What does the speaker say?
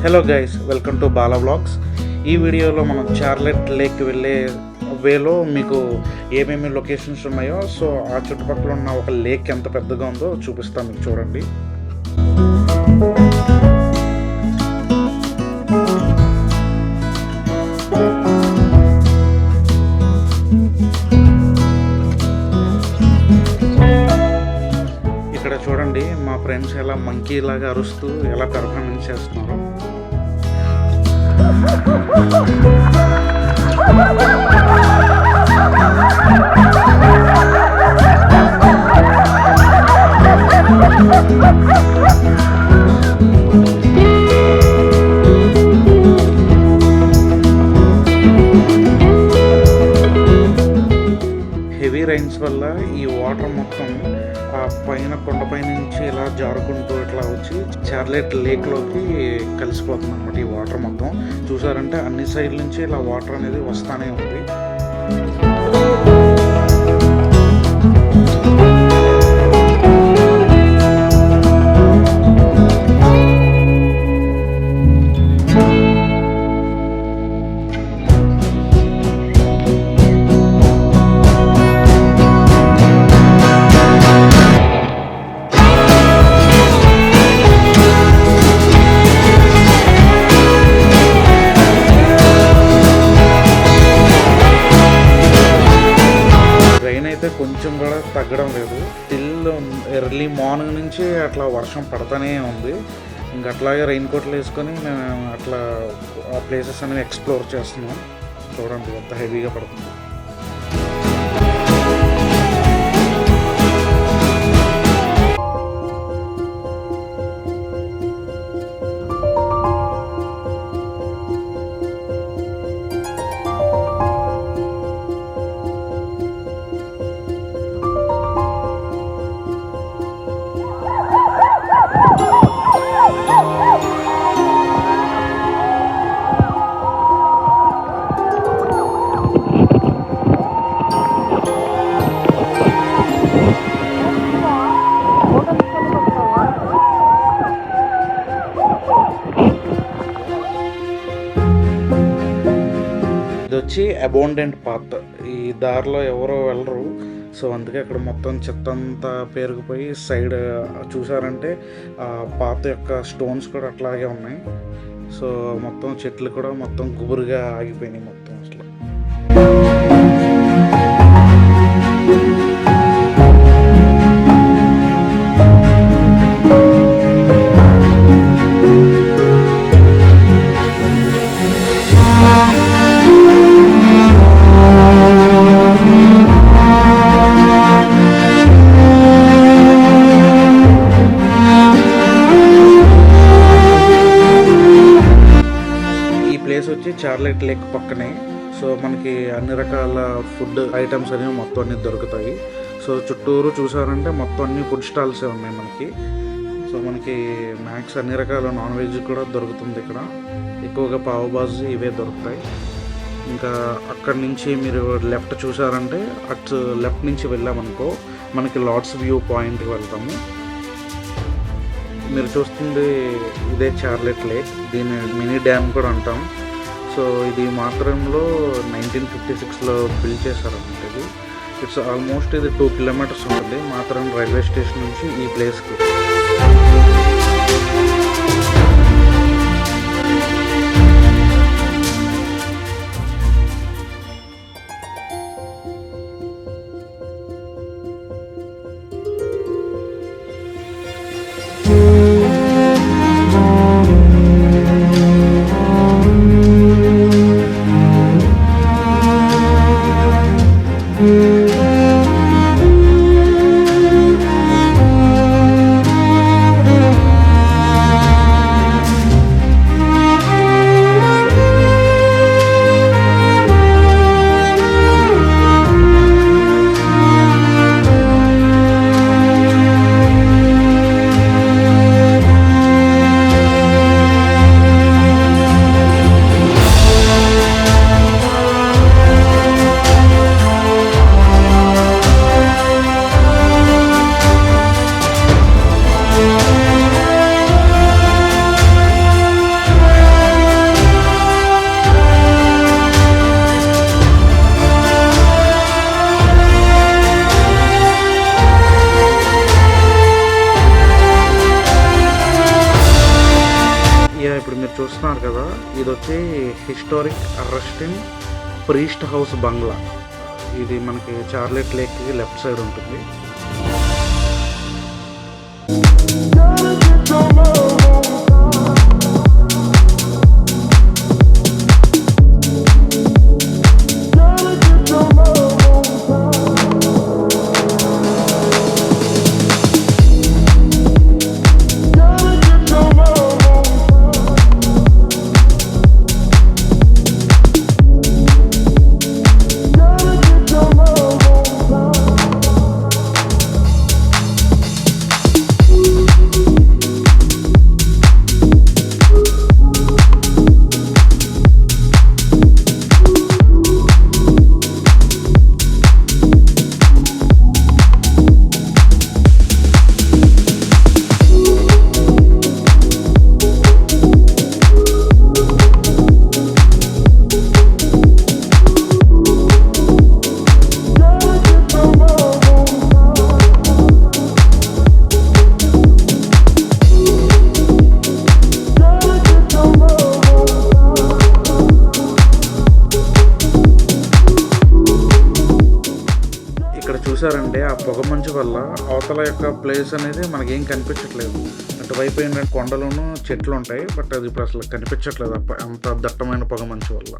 Hello guys, welcome to Bala vlogs. ఈ వీడియోలో మనం చార్లెట్ లేక్ వెళ్ళే వేలో మీకు ఏమేమి లొకేషన్స్ ఉన్నాయో, సో ఆ చుట్టుపక్కల ఉన్న ఒక లేక్ ఎంత పెద్దగా ఉందో చూపిస్తాను మీకు, చూడండి. ఇక్కడ చూడండి, మా ఫ్రెండ్స్ ఎలా మంకీ లాగా అరుస్తూ ఎలా పెర్ఫార్మెన్స్ చేస్తున్నారు. హెవీ రైన్స్ వల్ల ఈ వాటర్ మొత్తం ఆ పైన కొండపై నుంచి ఇలా జారుకుంటూ ఇట్లా వచ్చి చార్లెట్ లేక్లోకి కలిసిపోతుంది అనమాట. ఈ వాటర్ మొత్తం చూసారంటే అన్ని సైడ్ల నుంచి ఇలా వాటర్ అనేది వస్తానే ఉంది. కొంచెం కూడా తగ్గడం లేదు. టిల్ ఎర్లీ మార్నింగ్ నుంచి అట్లా వర్షం పడతానే ఉంది. ఇంకా అట్లాగే రెయిన్ కోట్లు వేసుకొని మేము అట్లా ఆ ప్లేసెస్ అనేవి ఎక్స్ప్లోర్ చేస్తున్నాం. చూడండి ఎంత హెవీగా పడుతుంది. ఇది వచ్చి అబౌండెంట్ పాత్. ఈ దారిలో ఎవరో వెళ్ళరు, సో అందుకే అక్కడ మొత్తం చెత్త అంతా పేరుకుపోయి సైడ్ చూసారంటే ఆ పాత్ యొక్క స్టోన్స్ కూడా అట్లాగే ఉన్నాయి. సో మొత్తం చెట్లు కూడా మొత్తం గుబురుగా ఆగిపోయినాయి మొత్తం అసలు. ప్లేస్ వచ్చి చార్లెట్ లేక్ పక్కనే. సో మనకి అన్ని రకాల ఫుడ్ ఐటమ్స్ అనేవి మొత్తం అన్ని దొరుకుతాయి. సో చుట్టూరు చూసారంటే మొత్తం అన్ని ఫుడ్ స్టాల్సే ఉన్నాయి మనకి. సో మనకి మ్యాక్స్ అన్ని రకాల నాన్ వెజ్ కూడా దొరుకుతుంది ఇక్కడ. ఎక్కువగా పావ్ బాజీ ఇవే దొరుకుతాయి. ఇంకా అక్కడి నుంచి మీరు లెఫ్ట్ చూసారంటే అటు లెఫ్ట్ నుంచి వెళ్ళామనుకో మనకి లార్డ్స్ వ్యూ పాయింట్కి వెళ్తాము. మీరు చూస్తుంది ఇదే చార్లెట్ లేక్. దీన్ని మినీ డ్యామ్ కూడా అంటాం. సో ఇది మాత్రంలో 1956లో బిల్డ్ చేశారన్నమాట. ఇది ఇట్స్ ఆల్మోస్ట్ ఇది 2 కిలోమీటర్స్ ఉంటుంది మాత్రం రైల్వే స్టేషన్ నుంచి ఈ ప్లేస్కి. ఇప్పుడు మీరు చూస్తున్నారు కదా, ఇది వచ్చి హిస్టారిక్ అరెస్టింగ్ ప్రీస్ట్ హౌస్ బంగ్లా. ఇది మనకి చార్లెట్ లేక్కి లెఫ్ట్ సైడ్ ఉంటుంది. ఇక్కడ చూసారంటే ఆ పొగ మంచు వల్ల అవతల యొక్క ప్లేస్ అనేది మనకేం కనిపించట్లేదు. అటువైపు ఏంటంటే కొండలోనూ చెట్లు ఉంటాయి, బట్ అది ఇప్పుడు అసలు కనిపించట్లేదు అంత దట్టమైన పొగ మంచు వల్ల.